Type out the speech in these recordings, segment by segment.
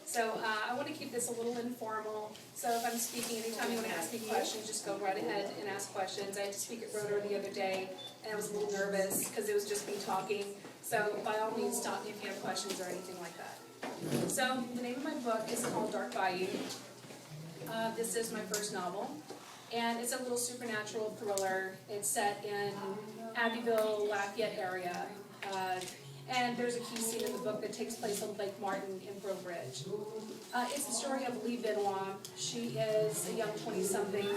So I want to keep this a little informal. So if I'm speaking, anytime you want to ask me questions, just go right ahead and ask questions. I had to speak at Rotor the other day, and I was a little nervous because it was just me talking. So by all means, stop me if you have questions or anything like that. So the name of my book is called Dark Bayou. This is my first novel, and it's a little supernatural thriller. It's set in Abbeville, Lafayette area. And there's a key scene in the book that takes place on Lake Martin in Breaux Bridge. It's the story of Lee Benoit. She is a young 20-something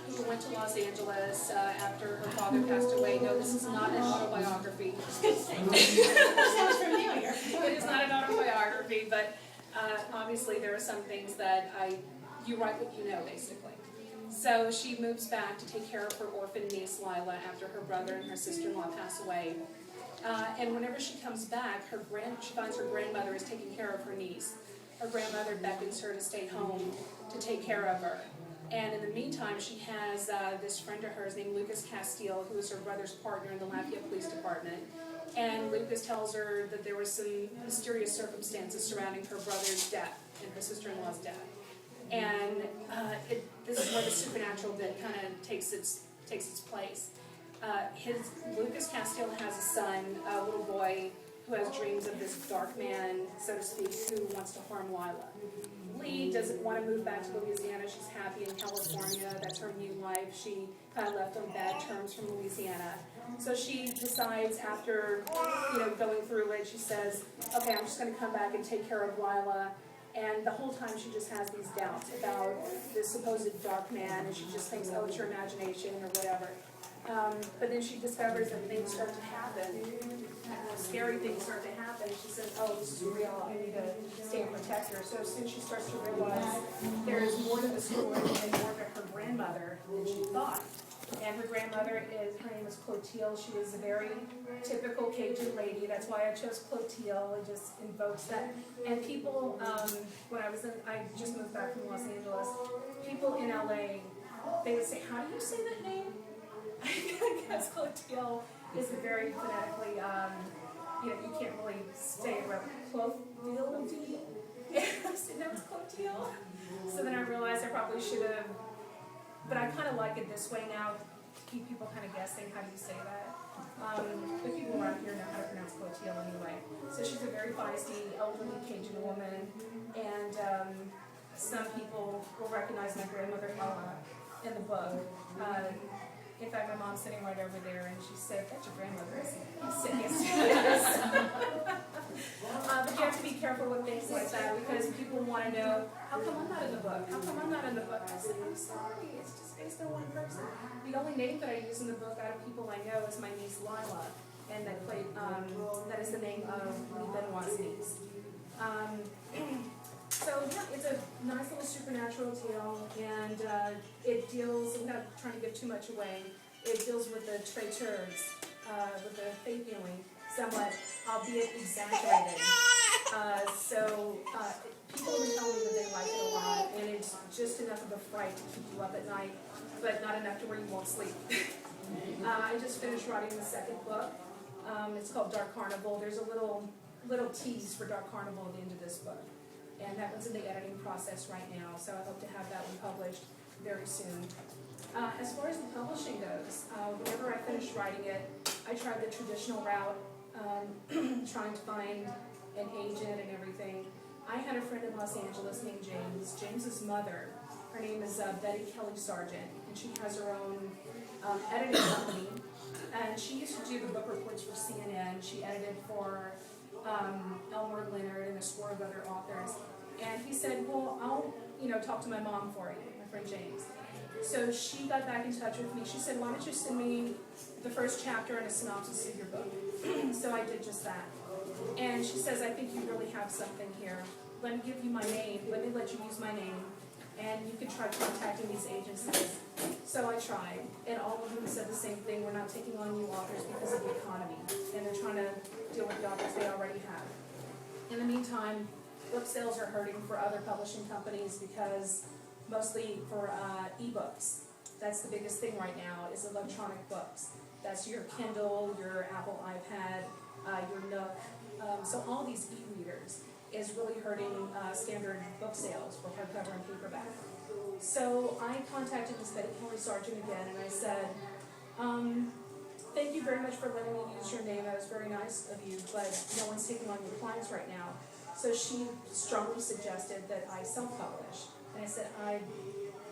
who went to Los Angeles after her father passed away. No, this is not an autobiography. Sounds familiar. It is not an autobiography, but obviously there are some things that you write what you know, basically. So she moves back to take care of her orphan niece, Lila, after her brother and her sister-in-law pass away. And whenever she comes back, she finds her grandmother is taking care of her niece. Her grandmother beckons her to stay home to take care of her. And in the meantime, she has this friend of hers named Lucas Castile, who is her brother's partner in the Lafayette Police Department. And Lucas tells her that there were some mysterious circumstances surrounding her brother's death and her sister-in-law's death. And this is where the supernatural bit kind of takes its place. Lucas Castile has a son, a little boy, who has dreams of this dark man, so to speak, who wants to harm Lila. Lee doesn't want to move back to Louisiana. She's happy in California. That's her new life. She kind of left on bad terms from Louisiana. So she decides after, going through it, she says, okay, I'm just going to come back and take care of Lila. And the whole time she just has these doubts about this supposed dark man, and she just thinks, oh, it's your imagination or whatever. But then she discovers that things start to happen, scary things start to happen, and she says, oh, this is real, I need to stay and protect her. So as soon as she starts to realize there's more to the story and more to her grandmother than she thought. And her grandmother her name is Clotilde. She is a very typical Cajun lady. That's why I chose Clotilde. It just invokes that. And people, I just moved back from Los Angeles, people in LA, they would say, how do you say that name? Because Clotilde is very phonetically, you can't really say it right. Clotilde? So no, it's Clotilde. So then I realized I probably should have, but I kind of like it this way now, to keep people kind of guessing, how do you say that? But people around here know how to pronounce Clotilde anyway. So she's a very feisty, elderly Cajun woman, and some people will recognize my grandmother in the book. In fact, my mom's sitting right over there, and she said, that's your grandmother, isn't it? He's sitting next to us. But you have to be careful with things like that, because people want to know, how come I'm not in the book? How come I'm not in the book? I said, I'm sorry, it's just based on one person. The only name that I use in the book out of people I know is my niece Lila, and that is the name of Lee Benoit's niece. So yeah, it's a nice little supernatural tale, and it deals, without trying to give too much away, it deals with the traiteurs, with the faith healing, somewhat, albeit exaggerated. People will tell me that they like it a lot, and it's just enough of a fright to keep you up at night, but not enough to where you won't sleep. I just finished writing the second book. It's called Dark Carnival. There's a little tease for Dark Carnival at the end of this book. And that one's in the editing process right now, so I hope to have that one published very soon. As far as the publishing goes, whenever I finished writing it, I tried the traditional route, trying to find an agent and everything. I had a friend in Los Angeles named James. James's mother, her name is Betty Kelly Sargent, and she has her own editing company. And she used to do the book reports for CNN. She edited for Elmore Leonard and a score of other authors. And he said, well, I'll talk to my mom for you, my friend James. So she got back in touch with me. She said, why don't you send me the first chapter and a synopsis of your book? So I did just that. And she says, I think you really have something here. Let me give you my name. Let me let you use my name. And you can try contacting these agencies. So I tried. And all of them said the same thing. We're not taking on new authors because of the economy. And they're trying to deal with the authors they already have. In the meantime, book sales are hurting for other publishing companies because mostly for ebooks. That's the biggest thing right now is electronic books. That's your Kindle, your Apple iPad, your Nook, so all these e-readers. is really hurting standard book sales for hardcover and paperback. So I contacted Ms. Betty Kelly Sargent again, and I said, thank you very much for letting me use your name. That was very nice of you, but no one's taking on your clients right now. So she strongly suggested that I self-publish. And I said, I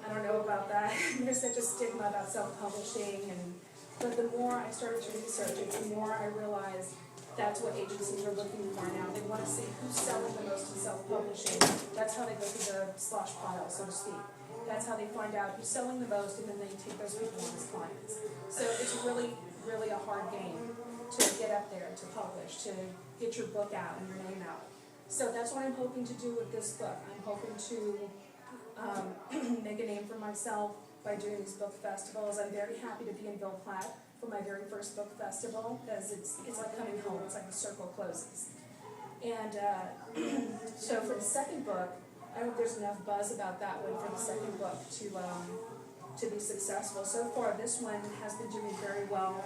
don't know about that. There's such a stigma about self-publishing, but the more I started to research it, the more I realized that's what agencies are looking for now. They want to see who's selling the most in self-publishing. That's how they go through the slosh pile, so to speak. That's how they find out who's selling the most, and then they take those people on as clients. So it's really, really a hard game to get up there, to publish, to get your book out and your name out. So that's what I'm hoping to do with this book. I'm hoping to make a name for myself by doing these book festivals. I'm very happy to be in Ville Platte for my very first book festival, because it's like coming home. It's like the circle closes. And so for the second book, I hope there's enough buzz about that one for the second book to be successful. So far, this one has been doing very well,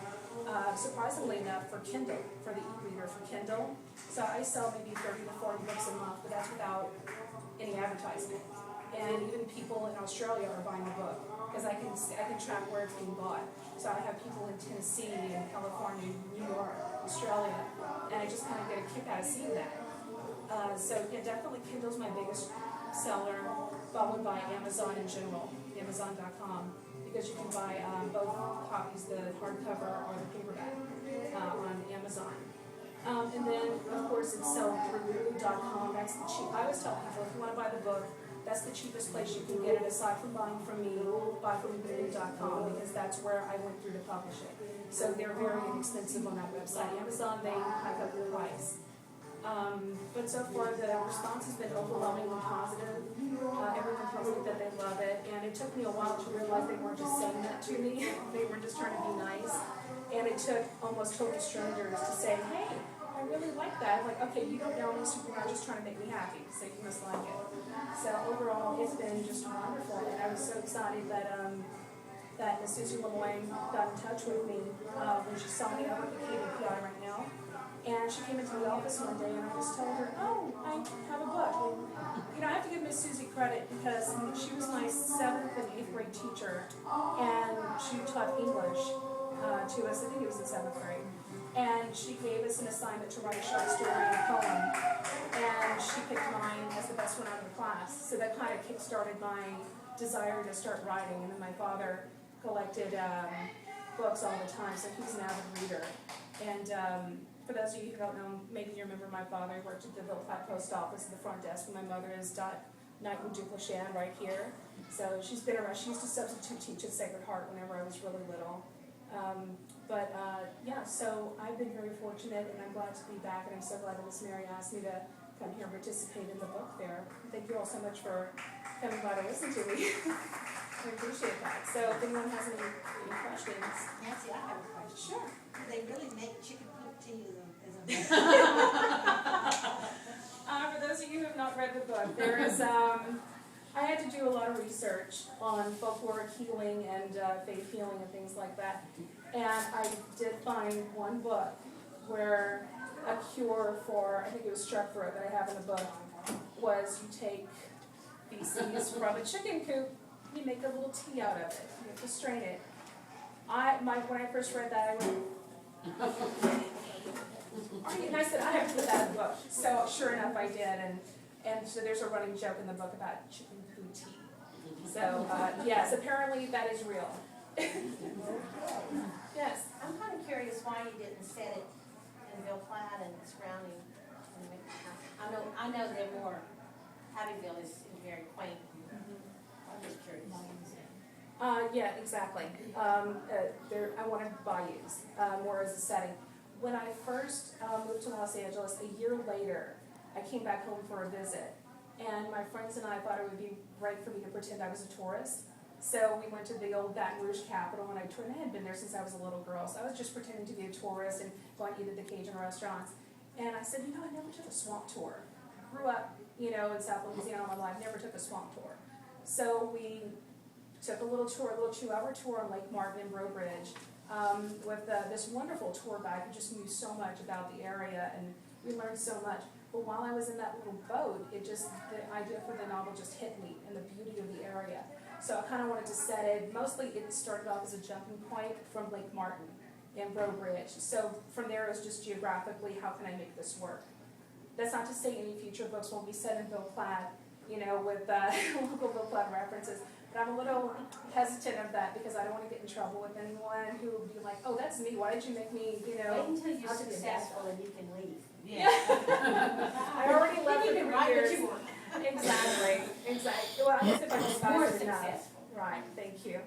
surprisingly enough, for Kindle, for the e-reader for Kindle. So I sell maybe 30 to 40 books a month, but that's without any advertisement. And even people in Australia are buying the book, because I can track where it's being bought. So I have people in Tennessee, and California, New York, Australia, and I just kind of get a kick out of seeing that. So yeah, definitely Kindle's my biggest seller, followed by Amazon in general, Amazon.com, because you can buy both copies, the hardcover or the paperback, on Amazon. And then, of course, it's sold through Lulu.com. That's the cheap. I always tell people, if you want to buy the book, that's the cheapest place you can get it, aside from buying from me, buy from Lulu.com, because that's where I went through to publish it. So they're very inexpensive on that website. Amazon, they hike up the price. But so far, the response has been overwhelmingly positive. Everyone tells me that they love it, and it took me a while to realize they weren't just saying that to me. They were just trying to be nice. And it took almost total strangers to say, hey, I really like that. I'm like, okay, you don't know me, so you're not just trying to make me happy, so you must like it. So overall, it's been just wonderful, and I was so excited that Miss Susie Lemoyne got in touch with me when she saw me. I work at KBPI right now. And she came into the office one day, and I just told her, oh, I have a book. And, I have to give Miss Susie credit, because she was my 7th and 8th grade teacher, and she taught English to us. I think it was in 7th grade. And she gave us an assignment to write a short story and a poem, and she picked mine as the best one out of the class. So that kind of kick-started my desire to start writing. And then my father collected books all the time, so he's an avid reader. And for those of you who don't know, maybe you remember my father. He worked at the Ville Platte Post Office at the front desk, and my mother is Knight and Duplechain right here. So she's been around. She used to substitute teach at Sacred Heart whenever I was really little. Yeah, so I've been very fortunate, and I'm glad to be back, and I'm so glad that Miss Mary asked me to come here and participate in the book fair. Thank you all so much for coming by to listen to me. I appreciate that. So if anyone has any questions. Nancy, I have a question. Sure. They really make chicken poop tea as a For those of you who have not read the book, there is, I had to do a lot of research on folkloric healing and faith healing and things like that. And I did find one book where a cure for, I think it was strep throat that I have in the book, was you take feces from a chicken coop, you make a little tea out of it. You have to strain it. When I first read that, I went, and I said, I have to put that in the book. So sure enough, I did, and so there's a running joke in the book about chicken poo tea. So yes, apparently that is real. Yes. I'm kind of curious why you didn't set it in Ville Platte and surrounding. I know they're more, Abbeville is very quaint. I'm just curious. Yeah, exactly. I wanted bayous more as a setting. When I first moved to Los Angeles, a year later, I came back home for a visit, and my friends and I thought it would be right for me to pretend I was a tourist. So we went to the old Baton Rouge Capitol, and I had been there since I was a little girl, so I was just pretending to be a tourist and going to eat at the Cajun restaurants. And I said, I never took a swamp tour. I grew up, in South Louisiana all my life, never took a swamp tour. So we took a little tour, a little 2-hour tour on Lake Martin and Breaux Bridge with this wonderful tour guide who just knew so much about the area, and we learned so much. But while I was in that little boat, the idea for the novel just hit me and the beauty of the area. So I kind of wanted to set it, mostly it started off as a jumping point from Lake Martin and Breaux Bridge. So from there it was just geographically, how can I make this work? That's not to say any future books won't be set in Bill Platt, with local Bill Platt references. But I'm a little hesitant of that because I don't want to get in trouble with anyone who would be like, oh, that's me, why did you make me, Wait until you're I'll do the successful and you can leave. Yeah. I already left You for can 3 write what years. you want. Exactly. Well, I guess if I just More got enough. successful. Right, thank you.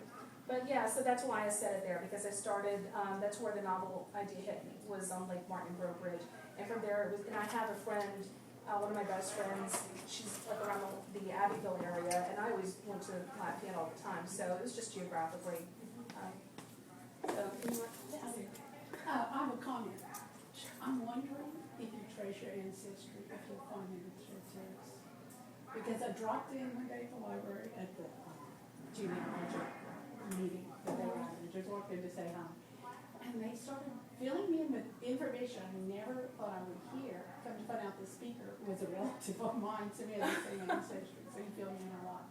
But yeah, so that's why I said it there, because I started, that's where the novel idea hit me, was on Lake Martin, Breaux Bridge. And from there, and I have a friend, one of my best friends, she's like around the Abbeville area, and I always went to Lafayette all the time, so it was just geographically. I have a comment. I'm wondering if you trace your ancestry, if you'll find it with your text. Because I dropped in one day at the library at the genealogy meeting that they were having, just walked in to say hi. And they started filling me in with information I never thought I would hear. Come to find out the speaker was a relative of mine, so we had the same ancestry, so he filled me in a lot.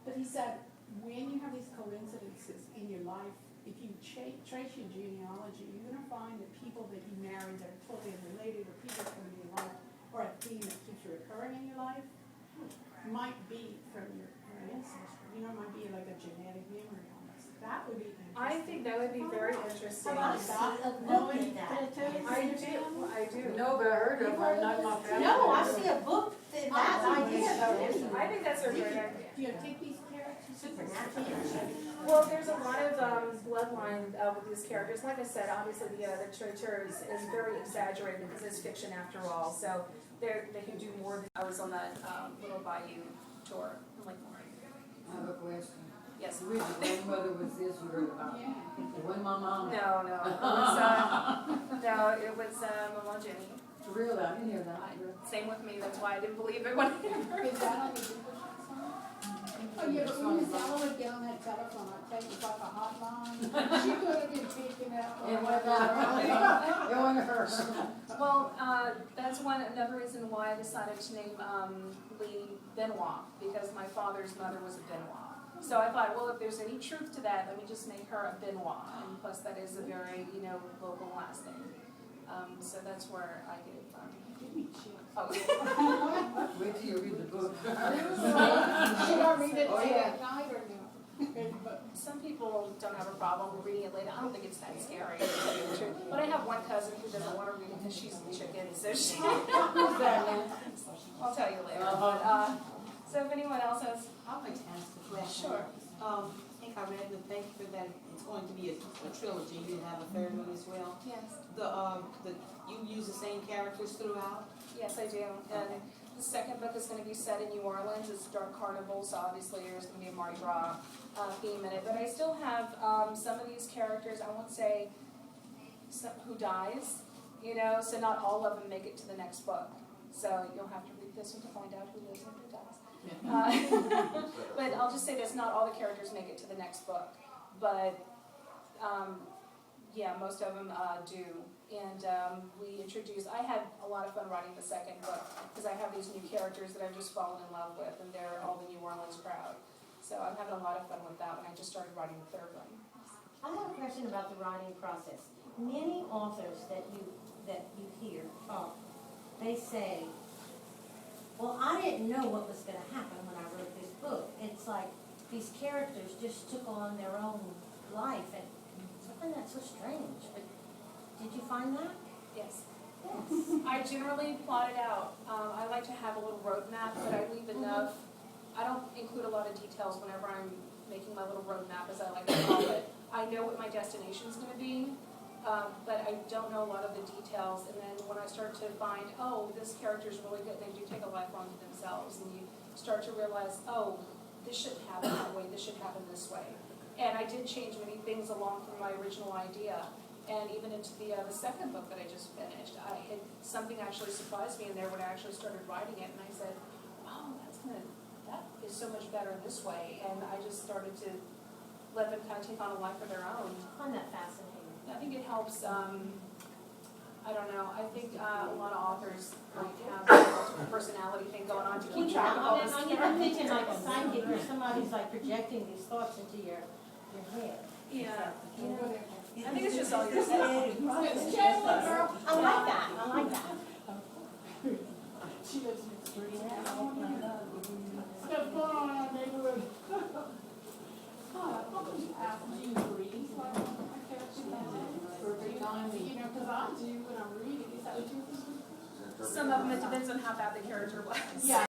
But he said, when you have these coincidences in your life, if you trace your genealogy, you're going to find that people that you married that are totally unrelated, or people from your life, or a theme that keeps recurring in your life, might be from your ancestry. Might be like a genetic memory almost. That would be interesting. I think that would be very interesting. How about a seat of book in that? I do. No, but I heard of it, not my family. No, I see a book that idea. I think that's a great idea. Do you take these characters? Supernatural. Well, there's a lot of bloodline with these characters. Like I said, obviously the traitor is very exaggerated because it's fiction after all. So they can do more than I was on that little Bayou tour. I'm like, I have a question. yes. Which grandmother was this you heard about? Yeah. It wasn't my mom. No. It was Mama Jenny. Really, I didn't hear that. Same with me. That's why I didn't believe it when I heard Is that on the Duplechain song? Oh, yeah, but when Miss Ella would get on that telephone, I'd take it like a hotline. She could have been picking up. It wasn't her. Well, that's another reason why I decided to name Lee Benoit, because my father's mother was a Benoit. So I thought, well, if there's any truth to that, let me just make her a Benoit. And plus, that is a very, local last name. So that's where I get it from. Give me chills. Oh. Wait till you read the book. Should I read it Oh, late yeah. at night or no? Some people don't have a problem with reading it later. I don't think it's that scary, to tell you the truth. But I have one cousin who doesn't want to read it because she's a chicken, so she... Who's that now? I'll tell you later. So if anyone else has... I'd like to ask a question. Sure. I think I read the thank you for that. It's going to be a trilogy. You have a third one as well. Yes. You use the same characters throughout. Yes, I do. And the second book is going to be set in New Orleans. It's Dark Carnival, so obviously there's going to be a Mardi Gras theme in it. But I still have some of these characters, I won't say who dies, so not all of them make it to the next book. So you'll have to read this one to find out who lives and who dies. But I'll just say this, not all the characters make it to the next book. But yeah, most of them do. And I had a lot of fun writing the second book because I have these new characters that I've just fallen in love with, and they're all the New Orleans crowd. So I'm having a lot of fun with that when I just started writing the third one. I have a question about the writing process. Many authors that you hear talk, they say, well, I didn't know what was going to happen when I wrote this book. It's like these characters just took on their own life, and something that's so strange. But did you find that? Yes. Yes. I generally plot it out. I like to have a little roadmap, but I leave enough. I don't include a lot of details whenever I'm making my little roadmap, as I like to call it. I know what my destination is going to be, but I don't know a lot of the details. And then when I start to find, oh, this character is really good, they do take a life onto themselves, and you start to realize, oh, this shouldn't happen that way, this should happen this way. And I did change many things along from my original idea. And even into the second book that I just finished, something actually surprised me in there when I actually started writing it, and I said, oh, that is so much better this way. And I just started to let them kind of take on a life of their own. I find that fascinating. I think it helps. I I don't know, I think a lot of authors like have a multiple personality thing going on to keep track of all this. I'm even thinking like a psychic or somebody's like projecting these thoughts into your head. Yeah, You know? I think it's just all your It's creative process. I like that, I like that. She lives next door to me. It's got fun on our neighborhood. Do you read? Like, I catch you. You know, because I do when I'm reading. Is that what you do? some of them, it depends on how bad the character was. Yeah.